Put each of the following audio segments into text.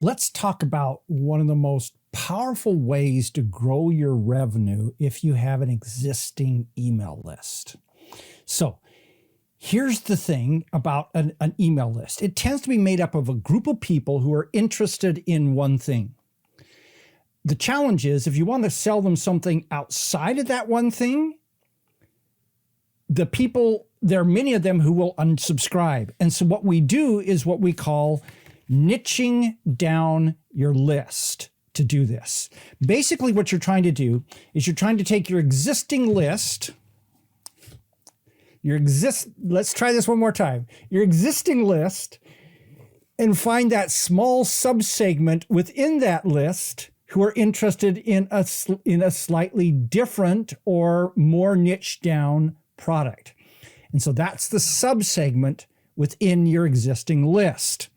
Let's talk about one of the most powerful ways to grow your revenue if you have an existing email list. So here's the thing about an email list. It tends to be made up of a group of people who are interested in one thing. The challenge is if you want to sell them something outside of that one thing, there are many of them who will unsubscribe. And so what we do is what we call niching down your list to do this. Basically, what you're trying to do is you're trying to take your existing list, let's try this one more time, your existing list, and find that small subsegment within that list who are interested in a slightly different or more niche down product. And so that's the subsegment within your existing list.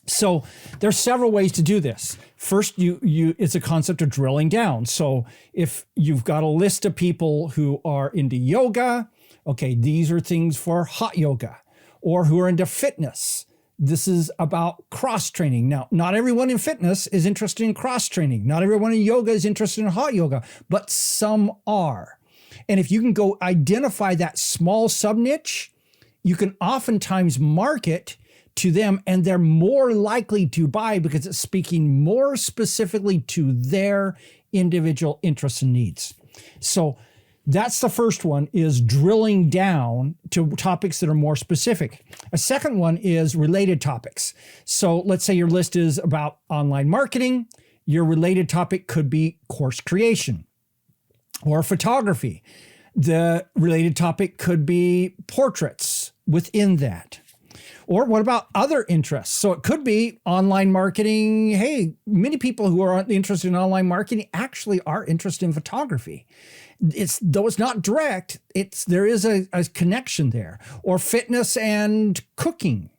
So there's several ways to do this. First, it's a concept of drilling down. So if you've got a list of people who are into yoga, okay, these are things for hot yoga, or who are into fitness. This is about cross training. Now, not everyone in fitness is interested in cross training. Not everyone in yoga is interested in hot yoga, but some are. And if you can go identify that small sub niche, you can oftentimes market to them and they're more likely to buy because it's speaking more specifically to their individual interests and needs. So that's the first one, is drilling down to topics that are more specific. A second one is related topics. So let's say your list is about online marketing. Your related topic could be course creation or photography. The related topic could be portraits within that. Or what about other interests? So it could be online marketing. Hey, many people who are interested in online marketing actually are interested in photography. Though it's not direct, there is a connection there. Or fitness and cooking.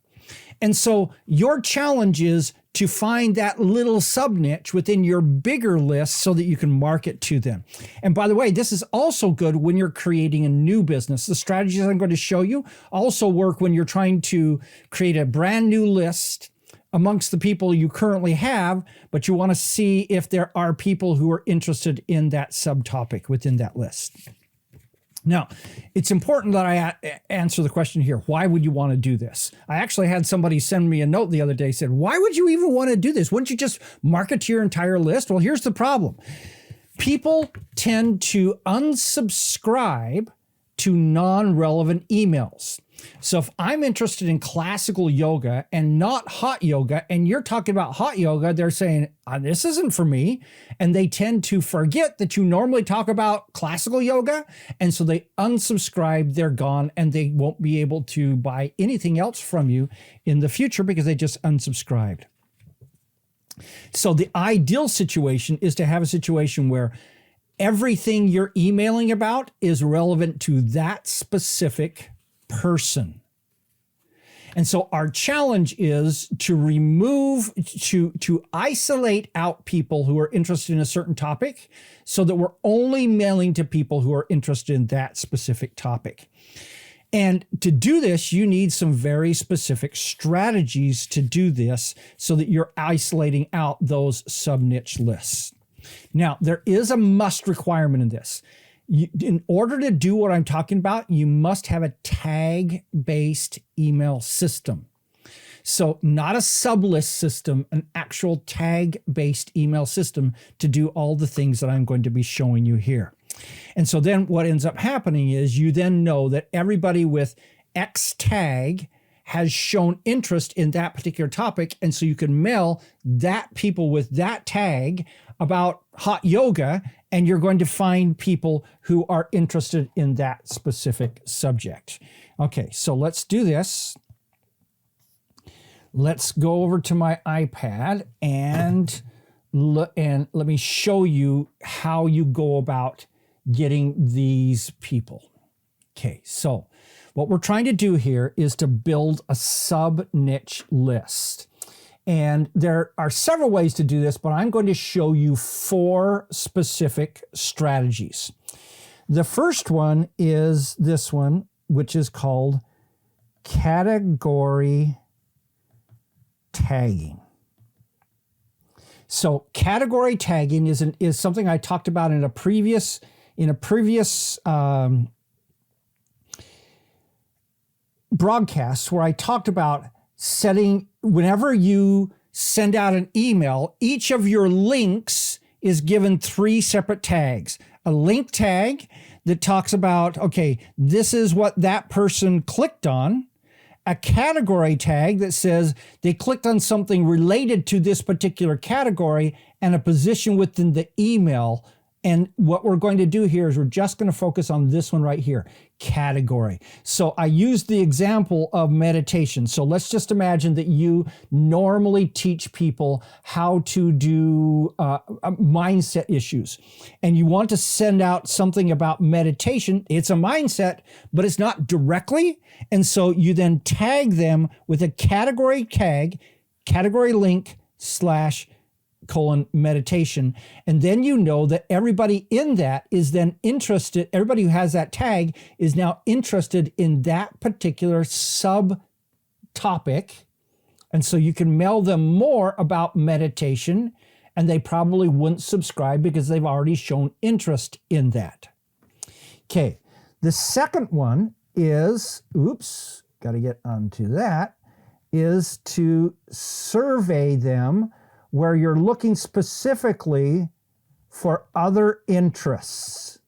And so your challenge is to find that little sub niche within your bigger list so that you can market to them. And by the way, this is also good when you're creating a new business. The strategies I'm going to show you also work when you're trying to create a brand new list amongst the people you currently have, but you want to see if there are people who are interested in that subtopic within that list. Now, it's important that I answer the question here. Why would you want to do this? I actually had somebody send me a note the other day, said, why would you even want to do this? Wouldn't you just market to your entire list? Well, here's the problem. People tend to unsubscribe to non-relevant emails. So if I'm interested in classical yoga and not hot yoga, and you're talking about hot yoga, they're saying, this isn't for me. And they tend to forget that you normally talk about classical yoga. And so they unsubscribe, they're gone, and they won't be able to buy anything else from you in the future because they just unsubscribed. So the ideal situation is to have a situation where everything you're emailing about is relevant to that specific person. And so our challenge is to isolate out people who are interested in a certain topic so that we're only mailing to people who are interested in that specific topic. And to do this, you need some very specific strategies to do this so that you're isolating out those sub-niche lists. Now, there is a must requirement in this. In order to do what I'm talking about, you must have a tag-based email system. So not a sublist system, an actual tag-based email system to do all the things that I'm going to be showing you here. And so then what ends up happening is you then know that everybody with X tag has shown interest in that particular topic. And so you can mail that people with that tag about hot yoga, and you're going to find people who are interested in that specific subject. Okay, so let's do this. Let's go over to my iPad and let me show you how you go about getting these people. Okay, so what we're trying to do here is to build a sub-niche list. And there are several ways to do this, but I'm going to show you 4 specific strategies. The first one is this one, which is called category tagging. So category tagging is something I talked about in a previous broadcast, where I talked about setting, whenever you send out an email, each of your links is given 3 separate tags. A link tag that talks about, okay, this is what that person clicked on. A category tag that says they clicked on something related to this particular category, and a position within the email. And what we're going to do here is we're just going to focus on this one right here, category. So I used the example of meditation. So let's just imagine that you normally teach people how to do mindset issues, and you want to send out something about meditation. It's a mindset, but it's not directly. And so you then tag them with a category tag, category link / meditation. And then you know that everybody in that is then interested. Everybody who has that tag is now interested in that particular subtopic. And so you can mail them more about meditation, and they probably wouldn't subscribe because they've already shown interest in that. Okay. The second one is, got to get onto that, is to survey them, where you're looking specifically for other interests.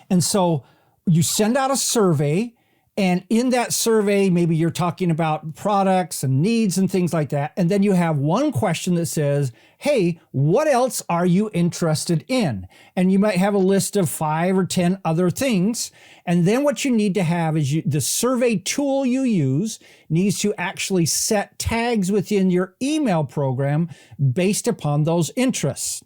And so you send out a survey, and in that survey, maybe you're talking about products and needs and things like that. And then you have one question that says, hey, what else are you interested in? And you might have a list of 5 or 10 other things. And then what you need to have is the survey tool you use needs to actually set tags within your email program based upon those interests.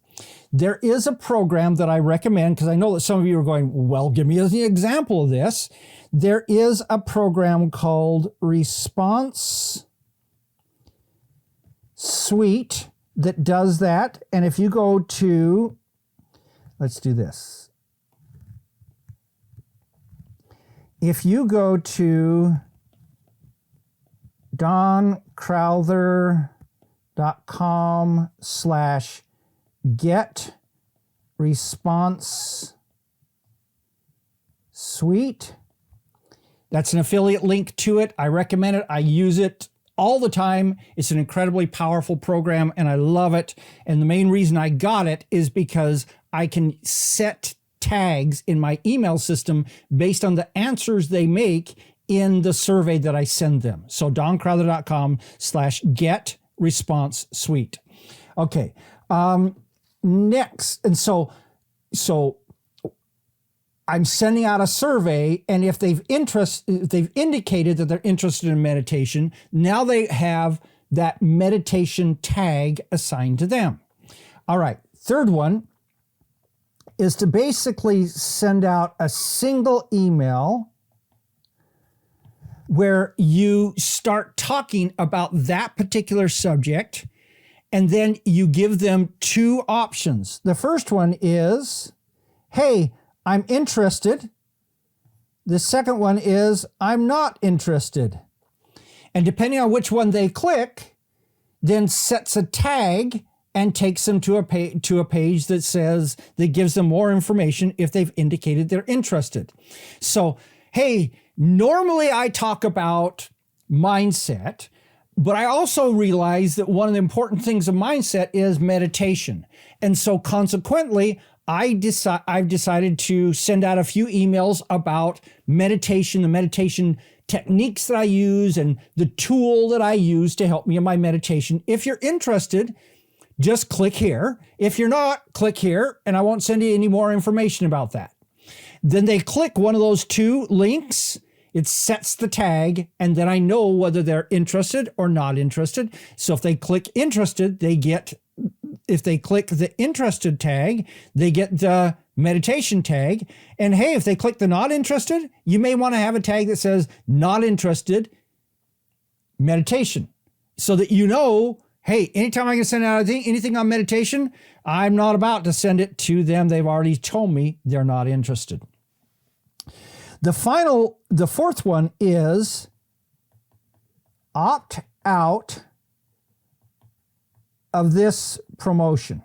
There is a program that I recommend, because I know that some of you are going, well, give me an example of this. There is a program called Response Suite that does that. And if you go to, let's do this. If you go to doncrowther.com/get response suite. That's an affiliate link to it. I recommend it. I use it all the time. It's an incredibly powerful program, and I love it. And the main reason I got it is because I can set tags in my email system based on the answers they make in the survey that I send them. So doncrowther.com/get response suite. Okay. Next. And so I'm sending out a survey, and if they've indicated that they're interested in meditation, now they have that meditation tag assigned to them. All right. Third one is to basically send out a single email where you start talking about that particular subject, and then you give them 2 options. The first one is, hey, I'm interested. The second one is, I'm not interested. And depending on which one they click, then sets a tag and takes them to a page that says, that gives them more information if they've indicated they're interested. So, hey, normally I talk about mindset, but I also realize that one of the important things of mindset is meditation. And so consequently, I've decided to send out a few emails about meditation, the meditation techniques that I use, and the tool that I use to help me in my meditation. If you're interested, just click here. If you're not, click here, and I won't send you any more information about that. Then they click one of those 2 links. It sets the tag, and then I know whether they're interested or not interested. So if they click interested, if they click the interested tag, they get the meditation tag. And hey, if they click the not interested, you may want to have a tag that says not interested meditation, so that you know, hey, anytime I can send out anything on meditation, I'm not about to send it to them. They've already told me they're not interested. The fourth one is opt out of this promotion.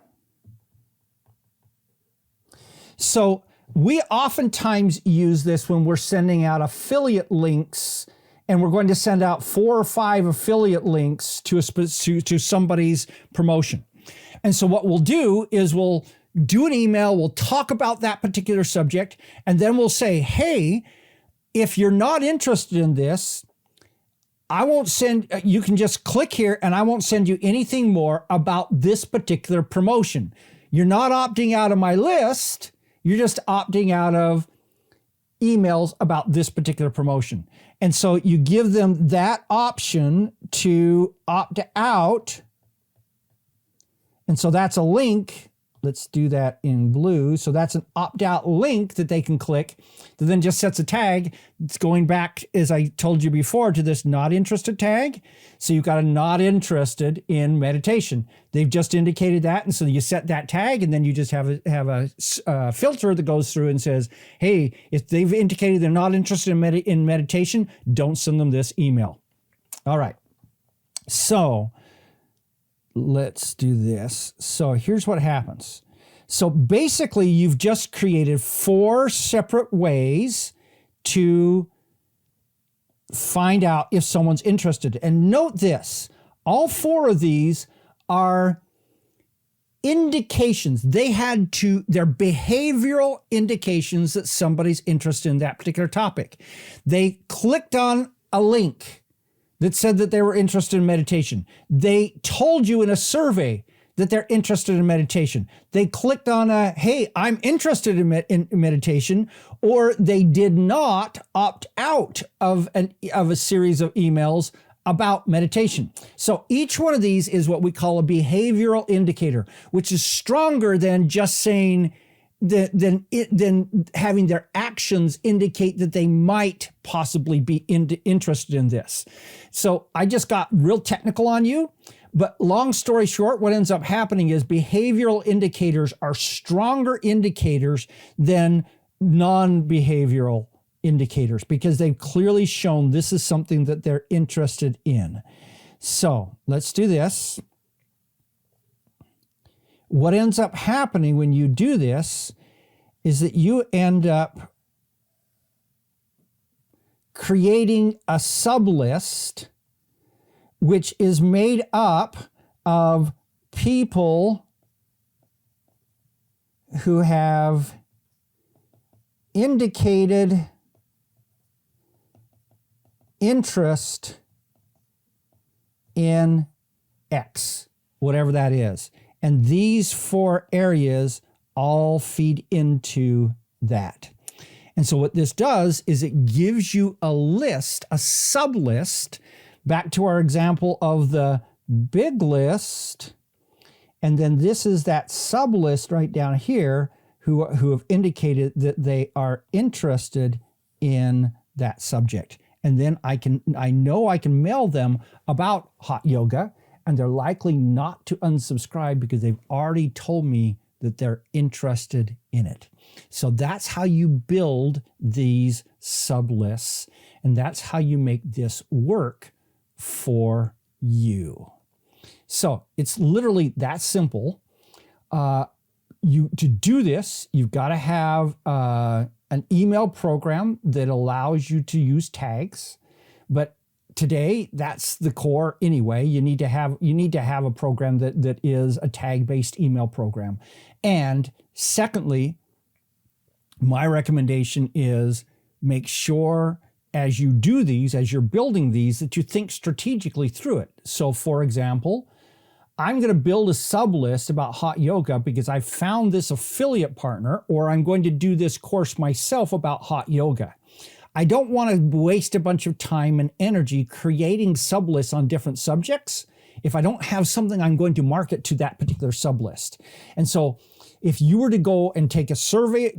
So we oftentimes use this when we're sending out affiliate links, and we're going to send out 4 or 5 affiliate links to somebody's promotion. And so what we'll do is we'll do an email, we'll talk about that particular subject, and then we'll say, hey, if you're not interested in this, I won't send, you can just click here and I won't send you anything more about this particular promotion. You're not opting out of my list, you're just opting out of emails about this particular promotion. And so you give them that option to opt out. And so that's a link. Let's do that in blue. So that's an opt-out link that they can click that then just sets a tag. It's going back, as I told you before, to this not interested tag. So you've got a not interested in meditation. They've just indicated that. And so you set that tag, and then you just have a filter that goes through and says, hey, if they've indicated they're not interested in meditation, don't send them this email. All right. So let's do this. So here's what happens. So basically, you've just created 4 separate ways to find out if someone's interested. And note this, all 4 of these are indications. They're behavioral indications that somebody's interested in that particular topic. They clicked on a link that said that they were interested in meditation. They told you in a survey that they're interested in meditation. They clicked on a, hey, I'm interested in meditation, or they did not opt out of a series of emails about meditation. So each one of these is what we call a behavioral indicator, which is stronger than just saying than having their actions indicate that they might possibly be interested in this. So I just got real technical on you, but long story short, what ends up happening is behavioral indicators are stronger indicators than non-behavioral indicators because they've clearly shown this is something that they're interested in. So let's do this. What ends up happening when you do this is that you end up creating a sublist which is made up of people who have indicated interest in X, whatever that is. And these 4 areas all feed into that. And so what this does is it gives you a list, a sublist, back to our example of the big list. And then this is that sublist right down here who have indicated that they are interested in that subject. And then I know I can mail them about hot yoga, and they're likely not to unsubscribe because they've already told me that they're interested in it. So that's how you build these sublists, and that's how you make this work for you. So it's literally that simple. To do this, you've got to have an email program that allows you to use tags, but today, that's the core anyway. You need to have a program that is a tag-based email program. And secondly, my recommendation is make sure as you do these, as you're building these, that you think strategically through it. So for example, I'm going to build a sublist about hot yoga because I found this affiliate partner, or I'm going to do this course myself about hot yoga. I don't want to waste a bunch of time and energy creating sublists on different subjects if I don't have something I'm going to market to that particular sublist. And so if you were to go and take a survey,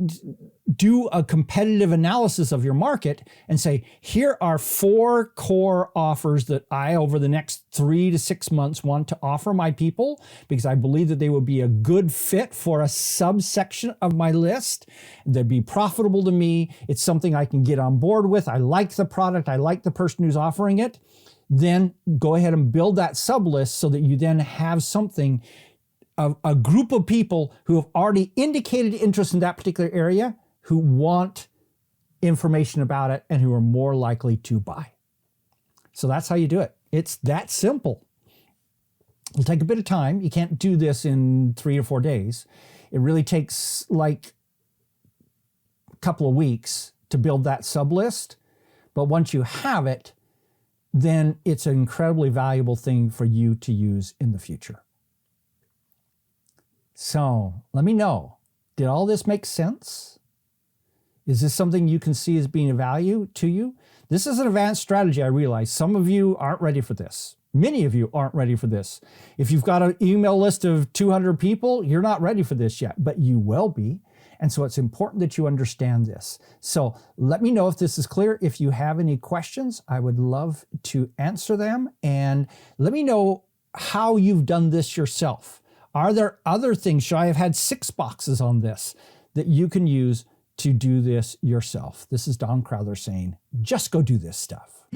do a competitive analysis of your market and say, here are 4 core offers that I, over the next 3 to 6 months, want to offer my people because I believe that they would be a good fit for a subsection of my list. They'd be profitable to me. It's something I can get on board with. I like the product. I like the person who's offering it. then go ahead and build that sublist so that you then have something, a group of people who have already indicated interest in that particular area, who want information about it and who are more likely to buy. So that's how you do it. It's that simple. It'll take a bit of time. You can't do this in 3 or 4 days. It really takes like a couple of weeks to build that sublist. But once you have it, then it's an incredibly valuable thing for you to use in the future. So let me know, did all this make sense? Is this something you can see as being of value to you? This is an advanced strategy, I realize. Some of you aren't ready for this. Many of you aren't ready for this. If you've got an email list of 200 people, you're not ready for this yet, but you will be. And so it's important that you understand this. So let me know if this is clear. If you have any questions, I would love to answer them. And let me know how you've done this yourself. Are there other things? Should I have had 6 boxes on this that you can use to do this yourself? This is Don Crowther saying, just go do this stuff.